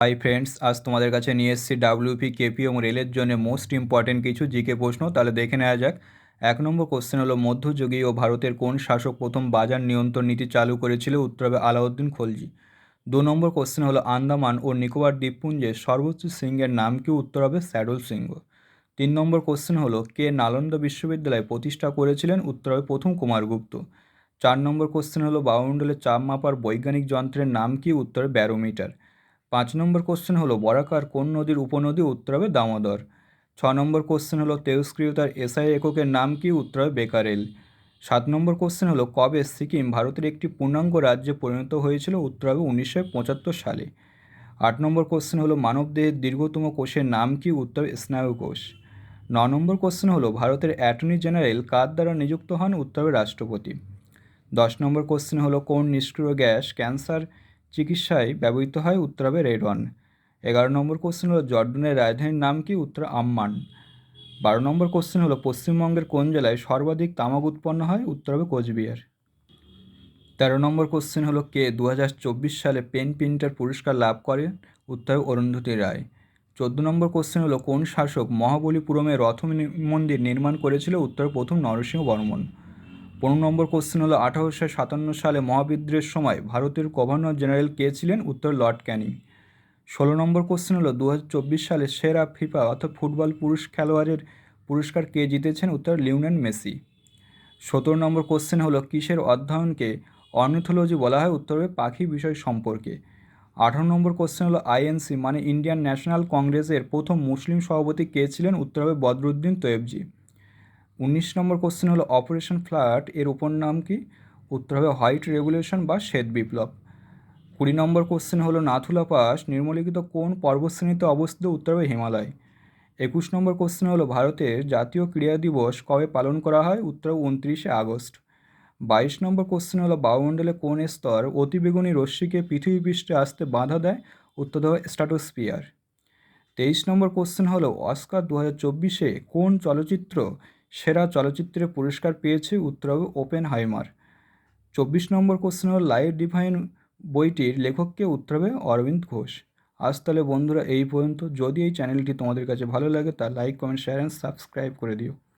Hi friends, আজ তোমাদের কাছে নিয়ে এসেছি ডাব্লিউপি কেপি এবং রেলের জন্য মোস্ট ইম্পর্টেন্ট কিছু জিকে প্রশ্ন। তাহলে দেখে নেওয়া যাক। 1 নম্বর কোশ্চেন হলো, মধ্যযুগীয় ভারতের কোন শাসক প্রথম বাজার নিয়ন্ত্রণ নীতি চালু করেছিল? উত্তর হবে আলাউদ্দিন খলজি। 2 নম্বর কোশ্চেন হলো, আন্দামান ও নিকোবর দ্বীপপুঞ্জের সর্বোচ্চ শৃঙ্গের নাম কি? উত্তর হবে স্যাডল শৃঙ্গ। 3 নম্বর কোশ্চেন হলো, কে নালন্দা বিশ্ববিদ্যালয় প্রতিষ্ঠা করেছিলেন? উত্তর হবে প্রথম কুমারগুপ্ত। 4 নম্বর কোশ্চেন হলো, বায়ুমণ্ডলের চাপ মাপার বৈজ্ঞানিক যন্ত্রের নাম কি? উত্তর হবে ব্যারোমিটার। 5 নম্বর কোশ্চেন হলো, বরাকার কোন নদীর উপনদী? উত্তর হবে দামোদর। 6 নম্বর কোশ্চেন হলো, তেজস্ক্রিয়তার এসআই এককের নাম কি? উত্তর হবে বেকারেল। 7 নম্বর কোশ্চেন হলো, কবে সিকিম ভারতের একটি পূর্ণাঙ্গ রাজ্যে পরিণত হয়েছিল? উত্তর হবে 1975 সালে। 8 নম্বর কোশ্চেন হলো, মানবদেহের দীর্ঘতম কোষের নাম কি? উত্তর স্নায়ু কোষ। 9 নম্বর কোশ্চেন হলো, ভারতের অ্যাটর্নি জেনারেল কার দ্বারা নিযুক্ত হন? উত্তর হবে রাষ্ট্রপতি। 10 নম্বর কোশ্চেন হলো, কোন নিষ্ক্রিয় গ্যাস ক্যান্সার চিকিৎসায় ব্যবহৃত হয়? উত্তর হবে রেডন। 11 নম্বর কোশ্চেন হলো, জর্ডানের রাজধানীর নাম কি? উত্তর আম্মান। 12 নম্বর কোশ্চেন হলো, পশ্চিমবঙ্গের কোন জেলায় সর্বাধিক তামাক উৎপন্ন হয়? উত্তর হবে কোচবিহার। 13 নম্বর কোশ্চেন হলো, কে 2024 সালে পেন প্রিন্টার পুরস্কার লাভ করে? উত্তর হবে অরুন্ধতী রায়। 14 নম্বর কোশ্চেন হলো, কোন শাসক মহাবলীপুরমে রথ মন্দির নির্মাণ করেছিল? উত্তর প্রথম নরসিংহ বর্মন। 15 নম্বর কোশ্চেন হলো, 1857 সালে মহাবিদ্রোহের সময় ভারতের গভর্নর জেনারেল কে ছিলেন? উত্তর লর্ড ক্যানিং। 16 নম্বর কোশ্চেন হলো, 2024 সালে সেরা ফিফা অর্থাৎ ফুটবল পুরুষ খেলোয়াড়ের পুরস্কার কে জিতেছেন? উত্তর লিওনেল মেসি। 17 নম্বর কোশ্চেন হলো, কিসের অধ্যয়নকে অর্নিথোলজি বলা হয়? উত্তর হবে পাখি বিষয় সম্পর্কে। 18 নম্বর কোশ্চেন হলো, আইএনসি মানে ইন্ডিয়ান ন্যাশনাল কংগ্রেসের প্রথম মুসলিম সভাপতি কে ছিলেন? উত্তর হবে বদরুদ্দিন তৈয়বজি। 19 নম্বর কোশ্চেন হলো, অপারেশন ফ্লাড এর উপর নাম কি? উত্তর হবে হোয়াইট রেভলিউশন বা শ্বেত বিপ্লব। 20 নম্বর কোশ্চেন হলো, নাথুলা পাস নিম্নলিখিত কোন পর্বতশ্রেণীতে অবস্থিত? উত্তর হবে হিমালয়। 21 নম্বর কোশ্চেন হলো, ভারতের জাতীয় ক্রীড়া দিবস কবে পালন করা হয়? উত্তর 29শে আগস্ট। 22 নম্বর কোশ্চেন হলো, বায়ুমণ্ডলে কোন স্তর অতিবেগুনি রশ্মিকে পৃথিবী পৃষ্ঠে আসতে বাধা দেয়? উত্তর হবে স্ট্র্যাটোস্ফিয়ার। 23 নম্বর কোশ্চেন হলো, অস্কার 2024 কোন চলচ্চিত্র সেরা চলচ্চিত্রের পুরস্কার পেয়েছে? উত্তর হবে ওপেনহাইমার। 24 নম্বর কোশ্চেন হলো, লাইফ ডিভাইন বইটির লেখককে? উত্তর হবে অরবিন্দ ঘোষ। আজ তাহলে বন্ধুরা এই পর্যন্ত। যদি এই চ্যানেলটি তোমাদের কাছে ভালো লাগে তা like comment share and subscribe করে দিও।